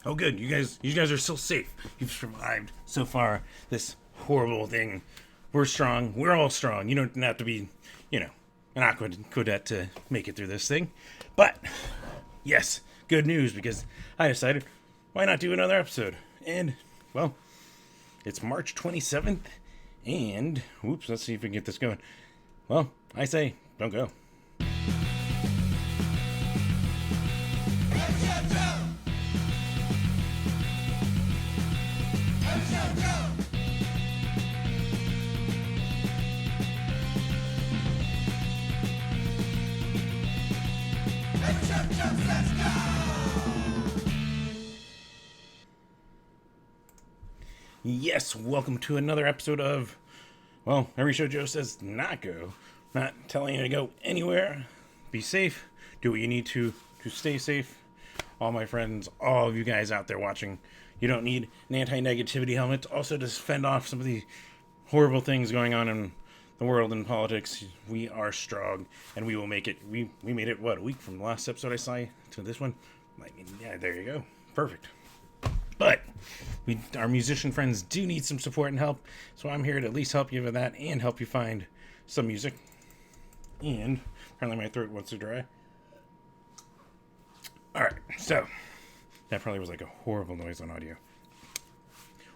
Oh, good. You guys are still safe. You've survived so far this horrible thing. We're strong. We're all strong. You don't have to be, an Aquadet to make it through this thing. But, yes, good news because I decided, why not do another episode? And, well, it's March 27th, and, whoops, let's see if we can get this going. Well, I say, don't go. Yes, welcome to another episode of, well, every show Joe says not go. Not telling you to go anywhere. Be safe. Do what you need to stay safe. All my friends, all of you guys out there watching, you don't need an anti-negativity helmet. Also, to fend off some of the horrible things going on in the world and politics. We are strong, and we will make it. We made it, what, a week from the last episode I saw to this one? I mean, yeah, there you go. Perfect. But our musician friends do need some support and help, so I'm here to at least help you with that and help you find some music. And apparently my throat wants to dry. Alright, so that probably was like a horrible noise on audio.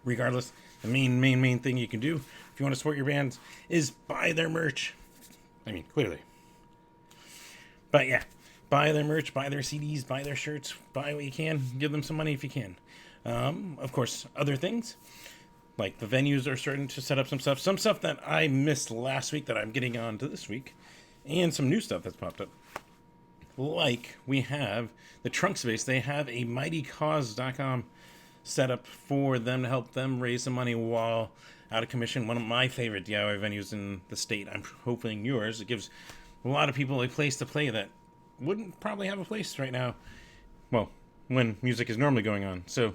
Regardless, the main thing you can do if you want to support your bands is buy their merch. I mean, clearly. But yeah, buy their merch, buy their CDs, buy their shirts, buy what you can, give them some money if you can. Of course, other things, like the venues are starting to set up some stuff that I missed last week that I'm getting on to this week, and some new stuff that's popped up. Like, we have the Trunk Space. They have a mightycause.com set up for them to help them raise some money while out of commission. One of my favorite DIY venues in the state. I'm hoping yours. It gives a lot of people a place to play that wouldn't probably have a place right now, well, when music is normally going on. So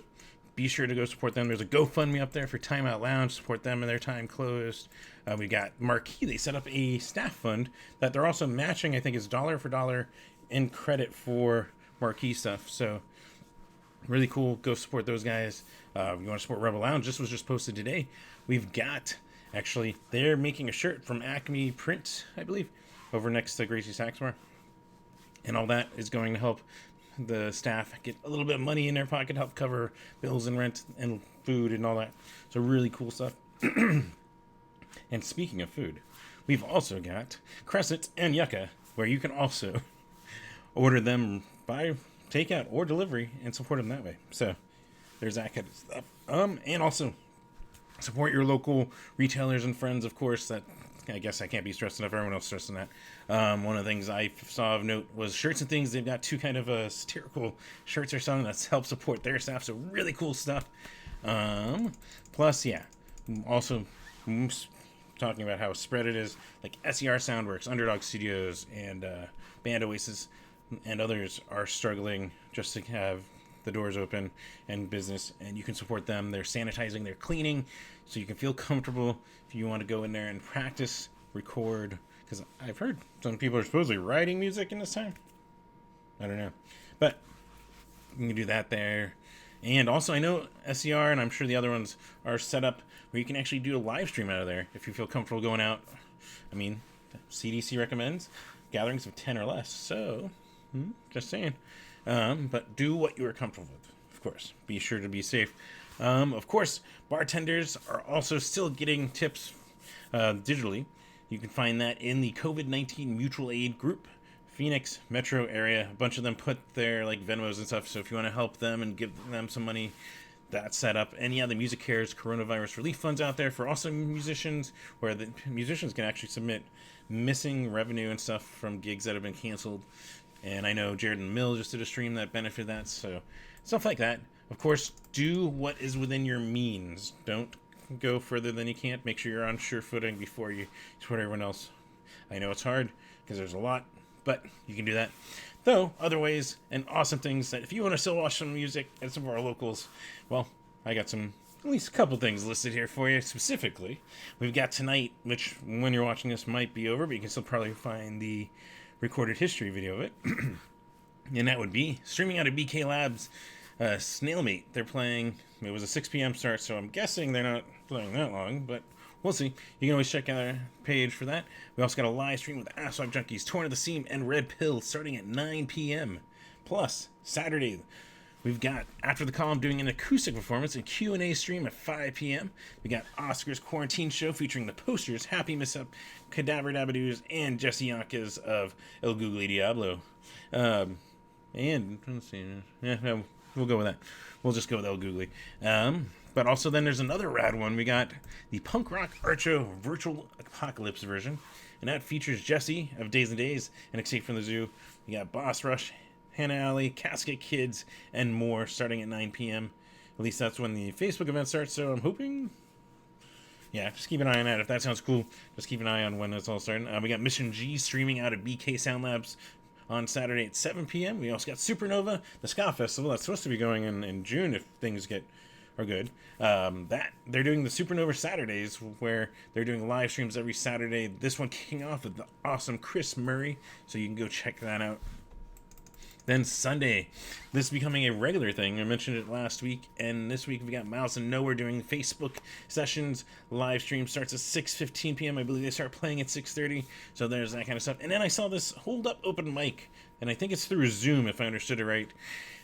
be sure to go support them. There's a GoFundMe up there for Time Out Lounge. Support them in their time closed. We got Marquee. They set up a staff fund that they're also matching, I think it's dollar for dollar in credit for Marquee stuff. So really cool. Go support those guys. You want to support Rebel Lounge. This was just posted today. We've got, actually, they're making a shirt from Acme Print, I believe, over next to Gracie Saxmore. And all that is going to help the staff get a little bit of money in their pocket, help cover bills and rent and food and all that. So really cool stuff. And speaking of food, we've also got Crescent and Yucca, where you can also order them by takeout or delivery and support them that way. So there's that kind of stuff. And also support your local retailers and friends, of course. That, I guess I can't be stressed enough. Everyone else stressing that. One of the things I saw of note was Shirts and Things. They've got two kind of satirical shirts or something that's helped support their staff. So really cool stuff. Plus, yeah, also talking about how spread it is. Like SER Soundworks, Underdog Studios, and Band Oasis, and others are struggling just to have the doors open and business, and you can support them. They're sanitizing, they're cleaning, so you can feel comfortable if you want to go in there and practice, record, because I've heard some people are supposedly writing music in this time. I don't know, but you can do that there. And also, I know SER, and I'm sure the other ones are set up where you can actually do a live stream out of there if you feel comfortable going out. I mean, CDC recommends gatherings of 10 or less, so just saying. But do what you are comfortable with, of course. Be sure to be safe. Of course, bartenders are also still getting tips digitally. You can find that in the COVID-19 mutual aid group, Phoenix metro area. A bunch of them put their Venmos and stuff, so if you want to help them and give them some money, that's set up. And yeah, the Music Cares coronavirus relief funds out there for awesome musicians, where the musicians can actually submit missing revenue and stuff from gigs that have been canceled. And I know Jared and Mill just did a stream that benefited that, so stuff like that. Of course, do what is within your means. Don't go further than you can't. Make sure you're on sure footing before you support everyone else. I know it's hard because there's a lot, but you can do that. Though, other ways and awesome things that if you want to still watch some music at some of our locals, well, I got some, at least a couple things listed here for you specifically. We've got tonight, which when you're watching this might be over, but you can still probably find the recorded history video of it. And that would be streaming out of BK Labs Snailmate, they're playing. It was a 6 p.m. start, so I'm guessing they're not playing that long, but we'll see. You can always check out our page for that. We also got a live stream with Asphalt Junkies, Torn of the Seam, and Red Pill starting at 9 p.m. Plus, Saturday, we've got After the Column doing an acoustic performance and Q&A stream at 5 p.m. We got Oscar's Quarantine Show featuring the posters, Happy Miss-Up, Cadaver Dabadoos, and Jesse Yankas of El Googly Diablo. And, let's see, yeah, no, we'll go with that. We'll just go with El Googly. But also then there's another rad one. We got the Punk Rock Archo Virtual Apocalypse version. And that features Jesse of Days and Days and Escape from the Zoo. We got Boss Rush, Hannah Alley, Casket Kids, and more starting at 9 p.m. At least that's when the Facebook event starts, so I'm hoping... Yeah, just keep an eye on that. If that sounds cool, just keep an eye on when it's all starting. We got Mission G streaming out at BK Sound Labs on Saturday at 7 p.m. We also got Supernova, the Ska Festival. That's supposed to be going in June if things are good. That they're doing the Supernova Saturdays where they're doing live streams every Saturday. This one kicking off with the awesome Chris Murray, so you can go check that out. Then Sunday, this is becoming a regular thing. I mentioned it last week, and this week we got Miles and Nowhere doing Facebook sessions. Live stream starts at 6:15 p.m. I believe they start playing at 6:30, so there's that kind of stuff. And then I saw this Hold Up open mic, and I think it's through Zoom, if I understood it right.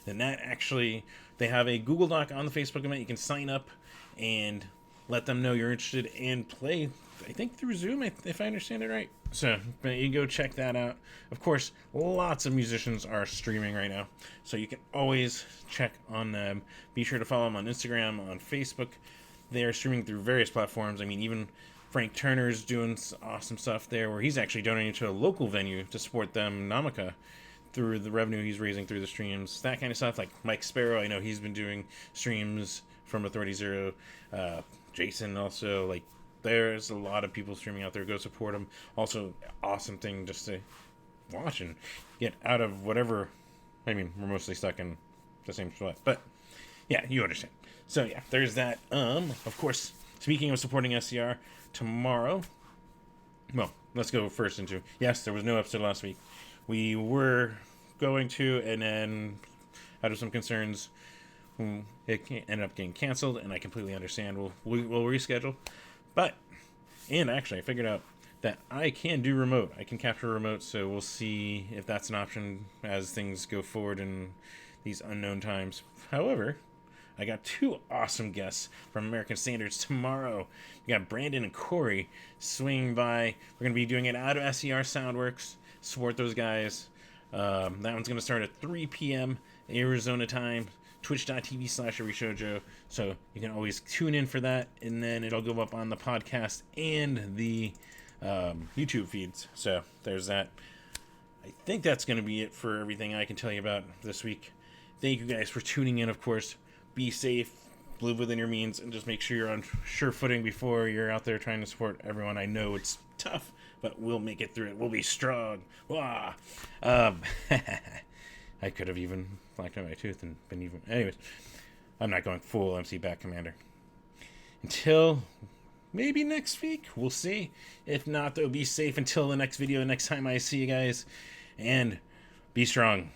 And that actually, they have a Google Doc on the Facebook event. You can sign up and let them know you're interested and play, I think through Zoom, if I understand it right. So you can go check that out. Of course, lots of musicians are streaming right now, so you can always check on them. Be sure to follow them on Instagram, on Facebook. They are streaming through various platforms. I mean, even Frank Turner's doing awesome stuff there, where he's actually donating to a local venue to support them, Namaka, through the revenue he's raising through the streams. That kind of stuff. Like Mike Sparrow, I know he's been doing streams from Authority Zero. Jason also, like, there's a lot of people streaming out there. Go support them. Also, awesome thing just to watch and get out of whatever. I mean, we're mostly stuck in the same spot, but yeah, you understand. So yeah, there's that. Of course, speaking of supporting SCR, tomorrow. Well, let's go first into, yes, there was no episode last week. We were going to, and then out of some concerns, it ended up getting canceled, and I completely understand. We'll reschedule. But, and actually, I figured out that I can do remote. I can capture remote, so we'll see if that's an option as things go forward in these unknown times. However, I got two awesome guests from American Standards tomorrow. We got Brandon and Corey swinging by. We're going to be doing it out of SCR Soundworks. Support those guys. That one's going to start at 3 p.m. Arizona time. Twitch.tv/EveryShojo. So you can always tune in for that, and then it'll go up on the podcast and the YouTube feeds. So there's that. I think that's going to be it for everything I can tell you about this week. Thank you guys for tuning in, of course. Be safe, live within your means, and just make sure you're on sure footing before you're out there trying to support everyone. I know it's tough, but we'll make it through it. We'll be strong. Wah! I could have even blacked out my tooth and been even... Anyways, I'm not going full MC Bat Commander. Until maybe next week. We'll see. If not, though, be safe until the next video, next time I see you guys. And be strong.